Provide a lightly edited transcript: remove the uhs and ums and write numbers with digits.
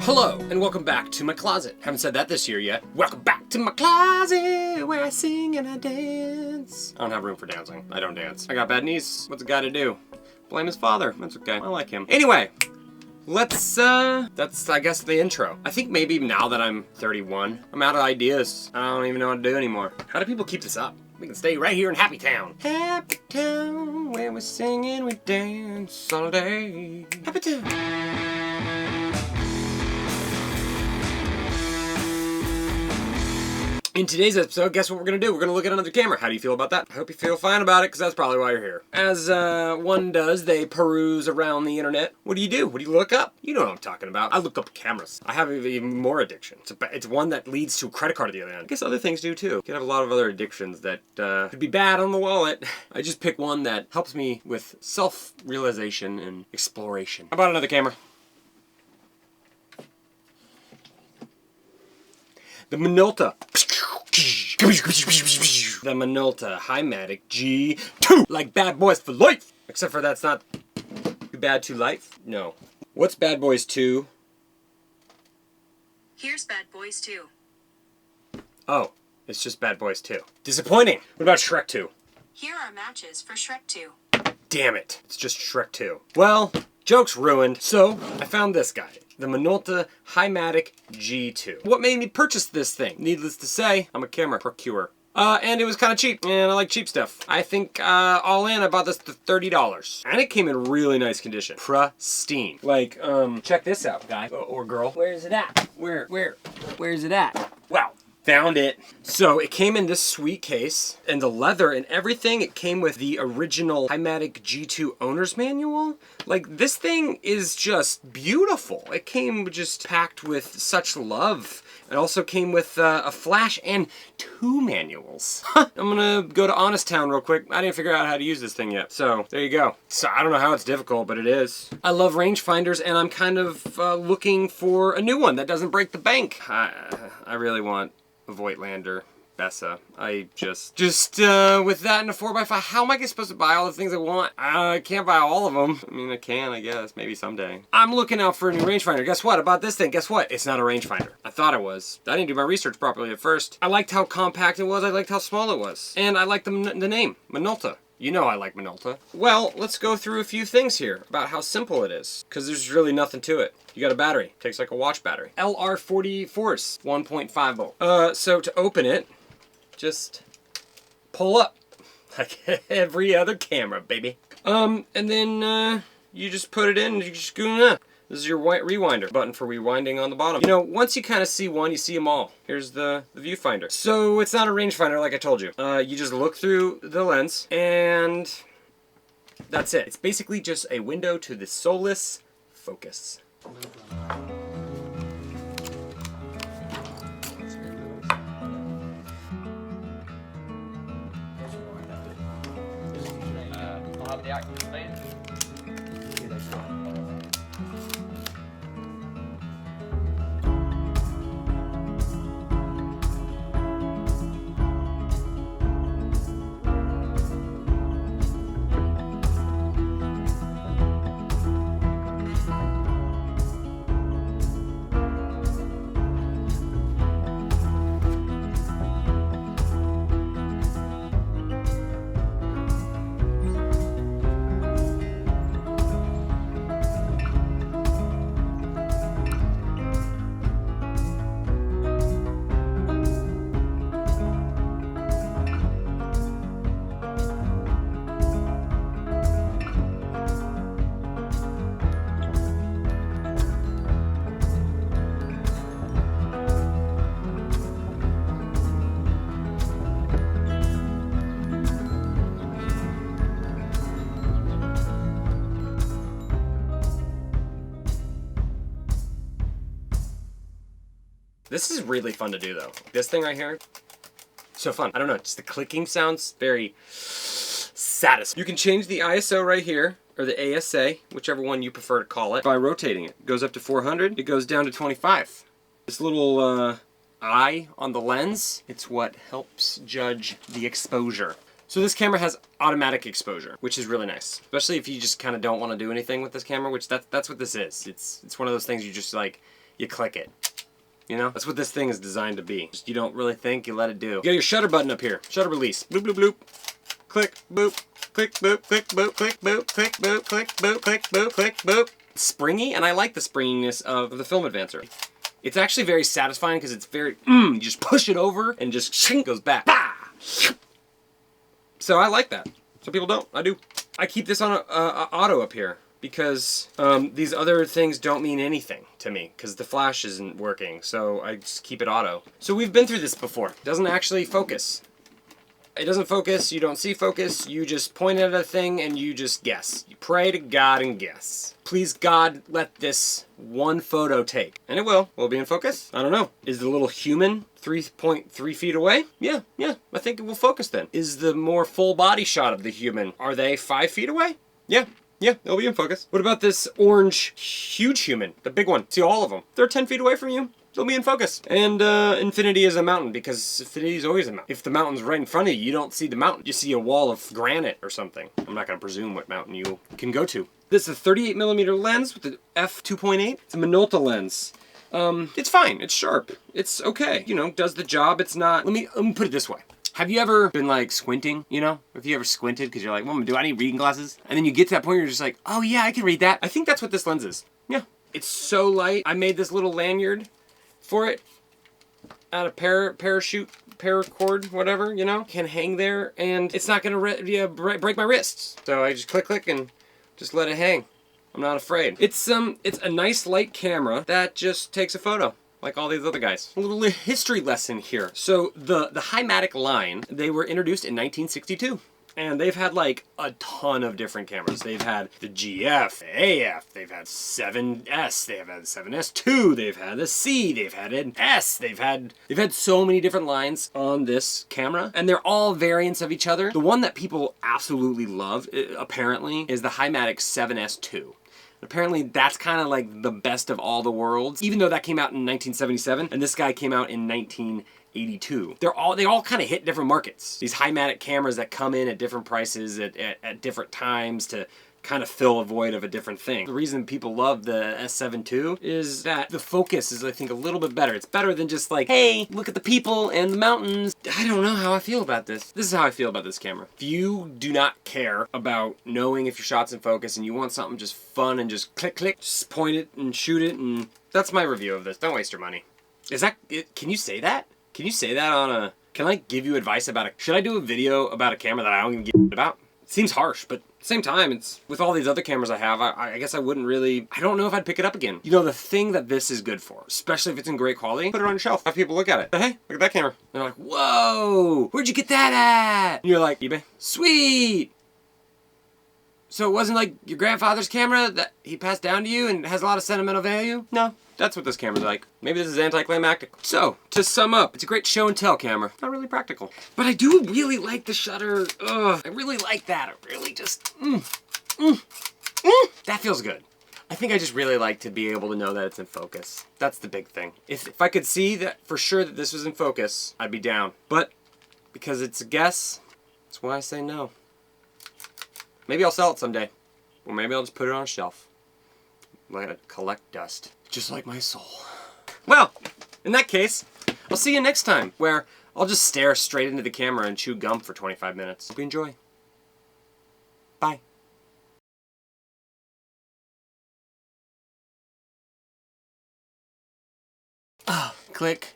Hello, and welcome back to my closet. Haven't said that this year yet. Welcome back to my closet, where I sing and I dance. I don't have room for dancing. I don't dance. I got bad knees. What's a guy to do? Blame his father. That's okay. I like him. Anyway, that's I guess the intro. I think maybe now that I'm 31, I'm out of ideas. I don't even know what to do anymore. How do people keep this up? We can stay right here in Happy Town. Happy Town, where we sing and we dance all day. Happy Town. In today's episode, guess what we're going to do? We're going to look at another camera. How do you feel about that? I hope you feel fine about it, because that's probably why you're here. As one does, they peruse around the internet. What do? What do you look up? You know what I'm talking about. I look up cameras. I have even more addiction. It's one that leads to a credit card at the other end. I guess other things do too. You can have a lot of other addictions that could be bad on the wallet. I just pick one that helps me with self-realization and exploration. How about another camera? The MINOLTA. The MINOLTA Hi-MATIC G2. Like Bad Boys for life. Except for that's not too bad to life. No. What's Bad Boys 2? Here's Bad Boys 2. Oh, it's just Bad Boys 2. Disappointing. What about Shrek 2? Here are matches for Shrek 2. Damn it. It's just Shrek 2. Well, joke's ruined. So, I found this guy. The MINOLTA Hi-MATIC G2. What made me purchase this thing? Needless to say, I'm a camera procurer. And it was kind of cheap, and I like cheap stuff. I think all in, I bought this for $30. And it came in really nice condition. Pristine. Like, check this out, guy or girl. Where's it at? Where's it at? Wow. Found it. So it came in this sweet case, and the leather and everything. It came with the original Hi-MATIC G2 owner's manual. Like, this thing is just beautiful. It came just packed with such love. It also came with a flash and 2 manuals. I'm gonna go to Honest Town real quick. I didn't figure out how to use this thing yet. So, there you go. So, I don't know how it's difficult, but it is. I love rangefinders, and I'm kind of looking for a new one that doesn't break the bank. I really want a Voigtlander Bessa. I just with that and a 4x5, how am I supposed to buy all the things I want? I can't buy all of them. I mean, I can, I guess, maybe someday. I'm looking out for a new rangefinder. Guess what about this thing? Guess what? It's not a rangefinder. I thought it was. I didn't do my research properly at first. I liked how compact it was. I liked how small it was. And I liked the name, MINOLTA. You know I like MINOLTA. Well, let's go through a few things here about how simple it is, because there's really nothing to it. You got a battery. Takes like a watch battery. LR40 force, 1.5 volt. So to open it, just pull up like every other camera, baby. And then you just put it in and you just go in. This is your rewinder button for rewinding on the bottom. You know, once you kind of see one, you see them all. Here's the viewfinder. So it's not a rangefinder like I told you. You just look through the lens and that's it. It's basically just a window to the soulless focus. I'll have the active band. This is really fun to do though. This thing right here, so fun. I don't know, just the clicking sounds very satisfying. You can change the ISO right here, or the ASA, whichever one you prefer to call it, by rotating it. It goes up to 400, it goes down to 25. This little eye on the lens, it's what helps judge the exposure. So this camera has automatic exposure, which is really nice. Especially if you just kind of don't want to do anything with this camera, which that's what this is. It's one of those things you just like, you click it. You know, that's what this thing is designed to be. Just, you don't really think, you let it do. You got your shutter button up here. Shutter release. Bloop, bloop, bloop. Click, boop. Click, boop, click, boop, click, boop, click, boop, click, boop, click, boop, click, boop. It's springy, and I like the springiness of the film advancer. It's actually very satisfying because it's very, you just push it over and just goes back. Bah! So I like that. Some people don't. I do. I keep this on auto up here because these other things don't mean anything to me because the flash isn't working, so I just keep it auto. So we've been through this before. It doesn't actually focus. It doesn't focus, you don't see focus, you just point at a thing and you just guess. You pray to God and guess. Please God, let this one photo take. And it will. Will it be in focus? I don't know. Is the little human 3.3 feet away? Yeah, I think it will focus then. Is the more full body shot of the human, are they 5 feet away? Yeah, it'll be in focus. What about this orange huge human, the big one? See all of them. They're 10 feet away from you. They'll be in focus. And infinity is a mountain because infinity is always a mountain. If the mountain's right in front of you, you don't see the mountain. You see a wall of granite or something. I'm not going to presume what mountain you can go to. This is a 38mm lens with the f2.8. It's a Minolta lens. It's fine. It's sharp. It's okay. You know, does the job. It's not... Let me put it this way. Have you ever been like squinting, you know? Have you ever squinted because you're like, well, do I need reading glasses? And then you get to that point where you're just like, oh yeah, I can read that. I think that's what this lens is. Yeah. It's so light. I made this little lanyard for it out of paracord, whatever, you know, can hang there and it's not gonna break my wrists. So I just click and just let it hang. I'm not afraid. It's a nice light camera that just takes a photo like all these other guys. A little history lesson here. So the hi-matic line, they were introduced in 1962. And they've had like a ton of different cameras. They've had the GF, the AF, they've had 7S, they've had 7S2, they've had the C, they've had an S, they've had so many different lines on this camera, and they're all variants of each other. The one that people absolutely love, apparently, is the hi-matic 7S2. Apparently that's kind of like the best of all the worlds, even though that came out in 1977, and this guy came out in 1982. They all kind of hit different markets. These hi-matic cameras that come in at different prices at different times to kind of fill a void of a different thing. The reason people love the S7 II is that the focus is, I think, a little bit better. It's better than just like, hey, look at the people and the mountains. I don't know how I feel about this. This is how I feel about this camera. If you do not care about knowing if your shot's in focus and you want something just fun and just click, just point it and shoot it, and that's my review of this. Don't waste your money. Is that it? Can you say that? Can you say that on a... Can I give you advice about a... Should I do a video about a camera that I don't even give a about? It seems harsh, but at the same time, it's... With all these other cameras I have, I guess I wouldn't really... I don't know if I'd pick it up again. You know, the thing that this is good for, especially if it's in great quality, put it on your shelf. Have people look at it. Hey, look at that camera. And they're like, whoa! Where'd you get that at? And you're like, eBay. Sweet! So it wasn't like your grandfather's camera that he passed down to you and has a lot of sentimental value? No. That's what this camera's like. Maybe this is anticlimactic. So, to sum up, it's a great show and tell camera. Not really practical. But I do really like the shutter. Ugh, I really like that. I really just, that feels good. I think I just really like to be able to know that it's in focus. That's the big thing. If I could see that for sure that this was in focus, I'd be down. But because it's a guess, that's why I say no. Maybe I'll sell it someday. Or maybe I'll just put it on a shelf. Let it collect dust. Just like my soul. Well, in that case, I'll see you next time, where I'll just stare straight into the camera and chew gum for 25 minutes. Hope you enjoy. Bye. Click.